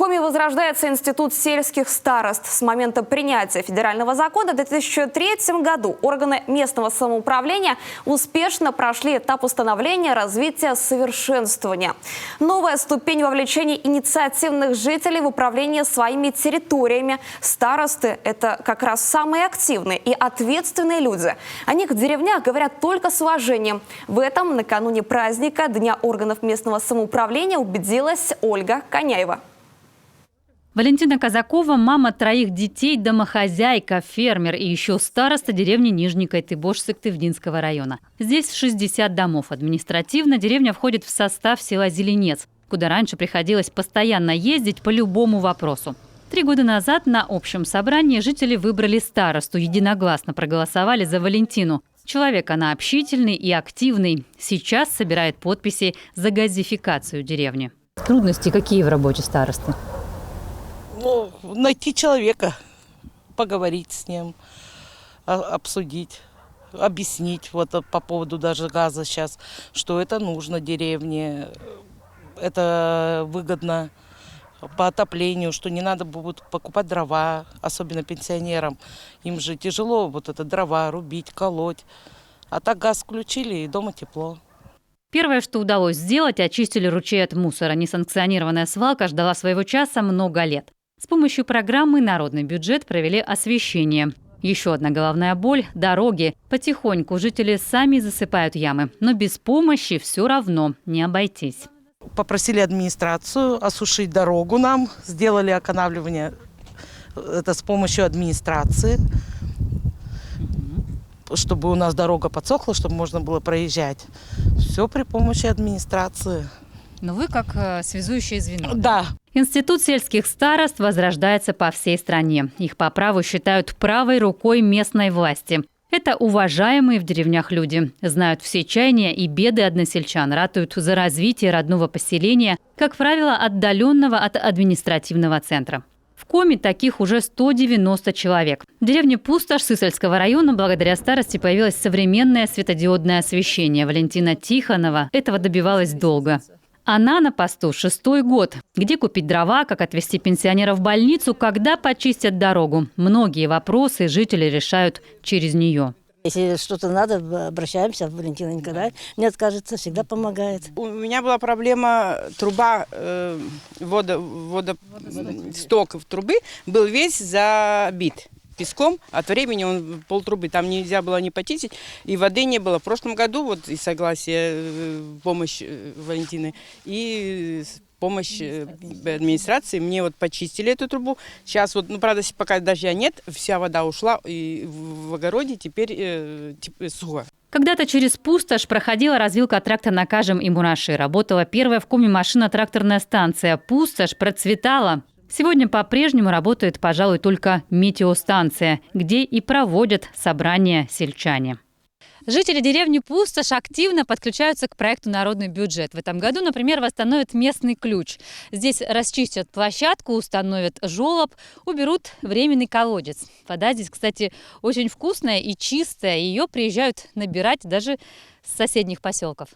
Коми возрождается институт сельских старост. С момента принятия федерального закона в 2003 году органы местного самоуправления успешно прошли этап установления, развития, совершенствования. Новая ступень вовлечения инициативных жителей в управление своими территориями. Старосты – это как раз самые активные и ответственные люди. О них в деревнях говорят только с уважением. В этом накануне праздника Дня органов местного самоуправления убедилась Ольга Коняева. Валентина Казакова – мама 3 детей, домохозяйка, фермер и еще староста деревни Нижний Кайтыбош Сыктывдинского района. Здесь 60 домов. Административно деревня входит в состав села Зеленец, куда раньше приходилось постоянно ездить по любому вопросу. 3 года назад на общем собрании жители выбрали старосту, единогласно проголосовали за Валентину. Человек она общительный и активный. Сейчас собирает подписи за газификацию деревни. Трудности какие в работе старосты? Найти человека, поговорить с ним, обсудить, объяснить вот по поводу даже газа сейчас, что это нужно деревне, это выгодно по отоплению, что не надо будет покупать дрова, особенно пенсионерам. Им же тяжело вот это дрова рубить, колоть. А так газ включили и дома тепло. Первое, что удалось сделать, очистили ручей от мусора. Несанкционированная свалка ждала своего часа много лет. С помощью программы «Народный бюджет» провели освещение. Еще одна головная боль – дороги. Потихоньку жители сами засыпают ямы. Но без помощи все равно не обойтись. Попросили администрацию осушить дорогу нам. Сделали оканавливание это с помощью администрации. Чтобы у нас дорога подсохла, чтобы можно было проезжать. Все при помощи администрации. Но вы как связующее звено. Да. Институт сельских старост возрождается по всей стране. Их по праву считают правой рукой местной власти. Это уважаемые в деревнях люди. Знают все чаяния и беды односельчан, ратуют за развитие родного поселения, как правило, отдаленного от административного центра. В Коми таких уже 190 человек. В деревне Пустошь Сысольского района благодаря старости появилось современное светодиодное освещение. Валентина Тихонова этого добивалась долго. Она на посту 6-й год. Где купить дрова, как отвезти пенсионера в больницу, когда почистят дорогу. Многие вопросы жители решают через нее. Если что-то надо, обращаемся, Валентина никогда не откажется, всегда помогает. У меня была проблема, труба, сток в трубы был весь забит песком. От времени он полтрубы, там нельзя было не почистить, и воды не было. В прошлом году, вот и согласие, помощь Валентины, и помощь администрации, мне вот почистили эту трубу. Сейчас вот, правда, пока дождя нет, вся вода ушла, и в огороде теперь сухо. Когда-то через Пустошь проходила развилка тракта на Кажем и Мураши. Работала первая в Коми машино-тракторная станция. Пустошь процветала. Сегодня по-прежнему работает, пожалуй, только метеостанция, где и проводят собрания сельчане. Жители деревни Пустошь активно подключаются к проекту «Народный бюджет». В этом году, например, восстановят местный ключ. Здесь расчистят площадку, установят желоб, уберут временный колодец. Вода здесь, кстати, очень вкусная и чистая. Ее приезжают набирать даже с соседних поселков.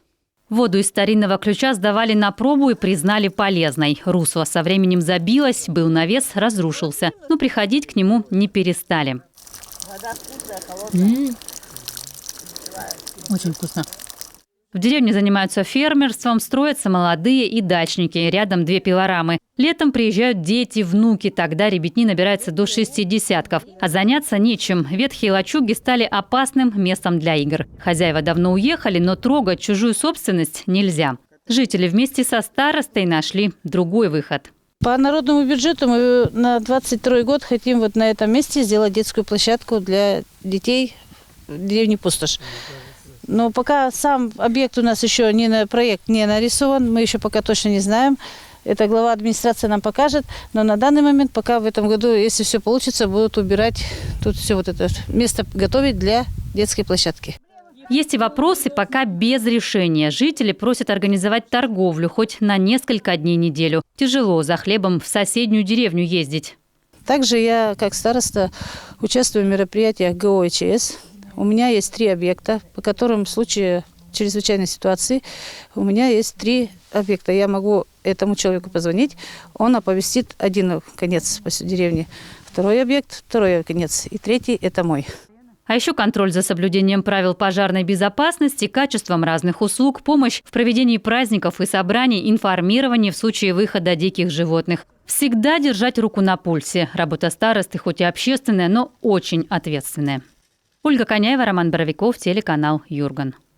Воду из старинного ключа сдавали на пробу и признали полезной. Русло со временем забилось, был навес, разрушился. Но приходить к нему не перестали. Вода вкусная, холодная. Очень вкусно. В деревне занимаются фермерством, строятся молодые и дачники. Рядом 2 пилорамы. Летом приезжают дети, внуки. Тогда ребятни набирается до 60. А заняться нечем. Ветхие лачуги стали опасным местом для игр. Хозяева давно уехали, но трогать чужую собственность нельзя. Жители вместе со старостой нашли другой выход. По народному бюджету мы на 22 год хотим вот на этом месте сделать детскую площадку для детей в деревне Пустошь. Но пока сам объект у нас еще проект не нарисован, мы еще пока точно не знаем. Это глава администрации нам покажет. Но на данный момент, пока в этом году, если все получится, будут убирать тут все вот это место, готовить для детской площадки. Есть и вопросы пока без решения. Жители просят организовать торговлю хоть на несколько дней в неделю. Тяжело за хлебом в соседнюю деревню ездить. Также я, как староста, участвую в мероприятиях ГО и ЧС. У меня есть 3 объекта, по которым в случае чрезвычайной ситуации у меня есть 3 объекта. Я могу этому человеку позвонить, он оповестит один конец по деревне, второй объект, второй конец, и третий – это мой. А еще контроль за соблюдением правил пожарной безопасности, качеством разных услуг, помощь в проведении праздников и собраний, информирование в случае выхода диких животных. Всегда держать руку на пульсе. Работа старосты хоть и общественная, но очень ответственная. Ольга Коняева, Роман Боровиков, телеканал Юрган.